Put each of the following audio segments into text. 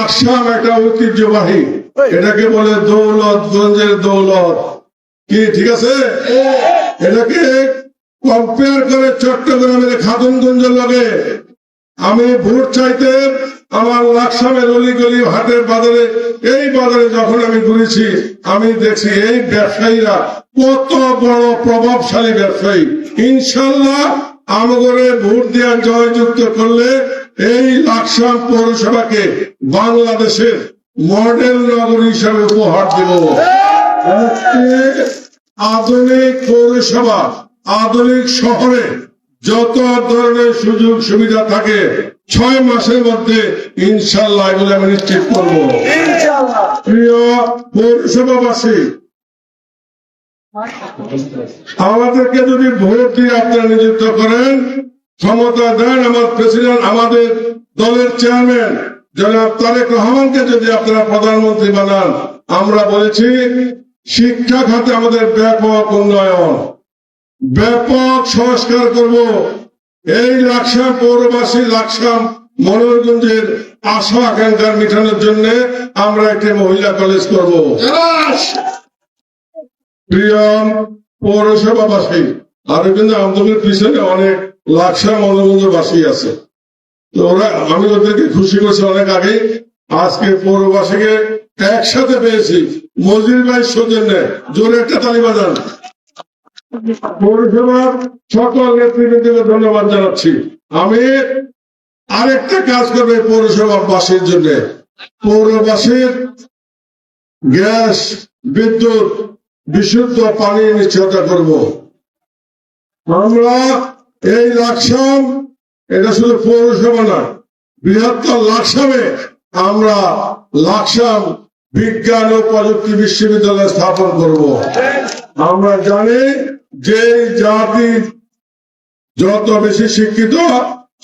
লাকসাম একটা ঐতিহ্যবাহী, এটাকে বলে দৌলতগঞ্জের দৌলত। কি ঠিক আছে? এটাকে কম্পেয়ার করে চট্টগ্রামের খাতুনগঞ্জের লগে আমি ভোট চাইতে আমার লাকসামের অলিগলি হাটের বাজারে, এই বাজারে যখন আমি ঘুরেছি, আমি দেখছি এই ব্যবসায়ীরা কত বড় প্রভাবশালী ব্যবসায়ী। ইনশাল্লাহ আমগরে ভোট দেওয়া জয়যুক্ত করলে এই লাকসাম পৌরসভাকে বাংলাদেশের মডেল নগরী হিসাবে উপহার দেব। আধুনিক পৌরসভা, আধুনিক শহরে যত ধরনের সুযোগ সুবিধা থাকে 6 মাসের মধ্যে ইনশাল্লাহ এগুলো আমি নিশ্চিত করব। প্রিয় পৌরসভাবাসী, আমাদেরকে যদি ভোট দিয়ে আপনারা নিযুক্ত করেন, ক্ষমতা দেন, আমার প্রেসিডেন্ট, আমাদের দলের চেয়ারম্যান জনাব তারেক রহমানকে যদি আপনারা প্রধানমন্ত্রী বানান, আমরা বলেছি শিক্ষা খাতে আমাদের ব্যাপক উন্নয়ন, ব্যাপক সংস্কার করব। এই লাকসাম পৌরবাসী, লাকসাম মনোরগঞ্জের আশা আকাঙ্ক্ষা মেটানোর জন্য আমরা একটি মহিলা কলেজ করব। প্রিয় পৌরসভাবাসী, আরো কিন্তু আমাদের পিছনে অনেক লাকসাম মনোরঞ্জবাসী আছে, তো ওরা, আমি ওদেরকে খুশি করছি অনেক আগে। আজকে পৌরবাসীকে একসাথে পেয়েছি মজির ভাই সৌজন্যে, জোরে একটা তালি বাজান। পৌরসভার সকল নেতৃবৃন্দকে ধন্যবাদ জানাচ্ছি। আমি আরেকটা কাজ করবো পৌরসভাবাসীর জন্য, পৌরবাসীর গ্যাস, বিদ্যুৎ, বিশুদ্ধ পানি নিশ্চয়তা করব। আমরা এই লাকসাম, এটা শুধু পৌরসভা না, বৃহত্তর লাকসামে আমরা লাকসাম বিজ্ঞান ও প্রযুক্তি বিশ্ববিদ্যালয় স্থাপন করব। আমরা জানি যে জাতি যত বেশি শিক্ষিত,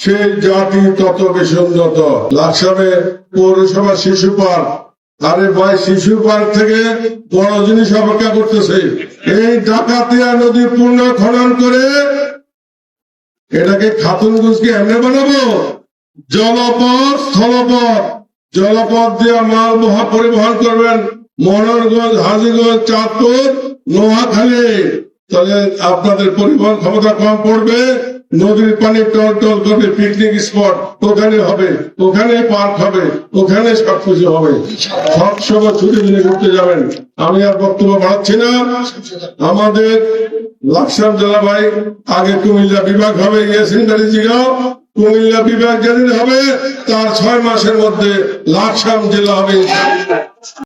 সেই জাতি তত বেশি উন্নত। লাকসামে পৌরসভা শিশু পার্ক, আরে ভাই শিশু পার্ক থেকে বড় জিনিস অপেক্ষা করতেছে। এই ডাকাতিয়া নদী পূর্ণ খনন করে এটাকে খাতুনগঞ্জকে এমনি বানাবো, জলপথ, স্থলপথ, জলপথ দিয়ে মাল মহা পরিবহন করবেন মনোরগঞ্জ, হাজীগঞ্জ, চাঁদপুর, নোয়াখালী। তাহলে আপনাদের পরিবহন ক্ষমতা কম পড়বে, নদীর পানি টল টল করবে, পিকনিক স্পট ওখানে হবে, ওখানে পার্ক হবে, ওখানে সবকিছু হবে। সবসময় ছুটি দিনে ঘুরতে যাবেন। আমি আর বক্তব্য বাড়াচ্ছি না। আমাদের লাকসাম জেলা ভাই, আগে কুমিল্লা বিভাগ হবে, কুমিল্লা বিভাগ যেদিন হবে তার 6 মাসের মধ্যে লাকসাম জেলা হবে।